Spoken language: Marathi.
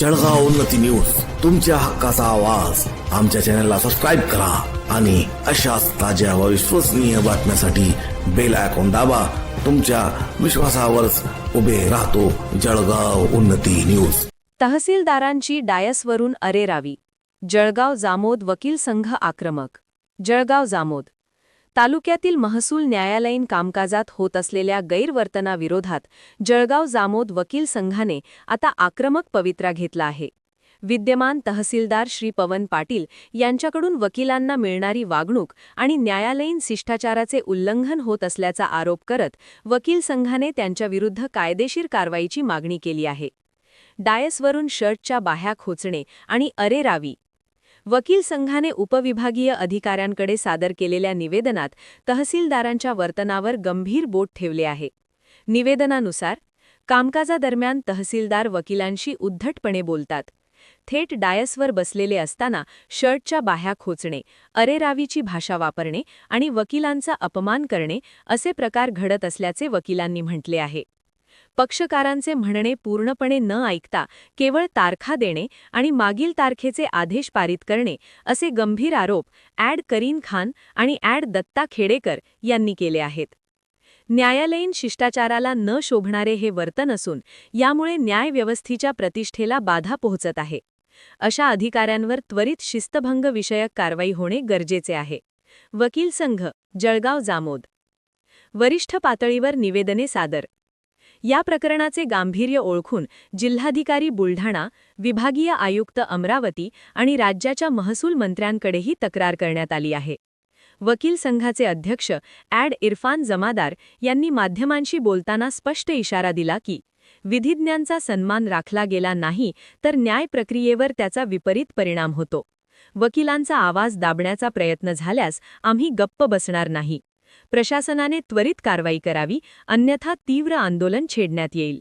जळगाव उन्नती न्यूज, तुमच्या हक्काचा आवाज. आमच्या चॅनलला सबस्क्राईब करा आणि अशाच ताज्या व विश्वसनीय बातम्यांसाठी बेल आयकॉन दाबा. तुमच्या विश्वासावरच उभे राहतो जळगाव उन्नती न्यूज. तहसीलदारांची डायसवरून अरेरावी. जळगाव जामोद वकील संघ आक्रमक. जळगाव जामोद तालुक्यातील महसूल न्यायालयीन कामकाजात होत असलेल्या गैरवर्तनाविरोधात जळगाव जामोद वकील संघाने आता आक्रमक पवित्रा घेतला आहे. विद्यमान तहसीलदार श्री पवन पाटील यांच्याकडून वकिलांना मिळणारी वागणूक आणि न्यायालयीन शिष्टाचाराचे उल्लंघन होत असल्याचा आरोप करत वकील संघाने त्यांच्याविरुद्ध कायदेशीर कारवाईची मागणी केली आहे. डायसवरून शर्टच्या बाह्या खोचणे आणि अरेरावी. वकील संघाने उपविभागीय अधिकाऱ्यांकडे सादर केलेल्या निवेदनात तहसीलदारांच्या वर्तनावर गंभीर बोट ठेवले आहे. निवेदनानुसार कामकाजादरम्यान तहसीलदार वकिलांशी उद्धटपणे बोलतात. थेट डायसवर बसलेले असताना शर्टच्या बाह्या खोचणे, अरेरावीची भाषा वापरणे आणि वकिलांचा अपमान करणे असे प्रकार घडत असल्याचे वकिलांनी म्हटले आहे. पक्षकारांचे म्हणणे पूर्णपणे न ऐकता केवळ तारखा देणे आणि मागील तारखेचे आदेश पारित करणे असे गंभीर आरोप ॲड करीन खान आणि ॲड दत्ता खेडेकर यांनी केले आहेत. न्यायालयीन शिष्टाचाराला न शोभणारे हे वर्तन असून यामुळे न्यायव्यवस्थेच्या प्रतिष्ठेला बाधा पोहोचत आहे. अशा अधिकाऱ्यांवर त्वरित शिस्तभंग विषयक कारवाई होणे गरजेचे आहे. वकील संघ जळगाव जामोद. वरिष्ठ पातळीवर निवेदने सादर. या प्रकरणाचे गांभीर्य ओळखून जिल्हाधिकारी बुलढाणा, विभागीय आयुक्त अमरावती आणि राज्याच्या महसूल मंत्र्यांकडेही तक्रार करण्यात आली आहे. वकील संघाचे अध्यक्ष ॲड इरफान जमादार यांनी माध्यमांशी बोलताना स्पष्ट इशारा दिला की विधिज्ञांचा सन्मान राखला गेला नाही तर न्याय प्रक्रियेवर त्याचा विपरीत परिणाम होतो. वकिलांचा आवाज दाबण्याचा प्रयत्न झाल्यास आम्ही गप्प बसणार नाही. प्रशासनाने त्वरित कारवाई करावी, अन्यथा तीव्र आंदोलन छेडण्यात येईल.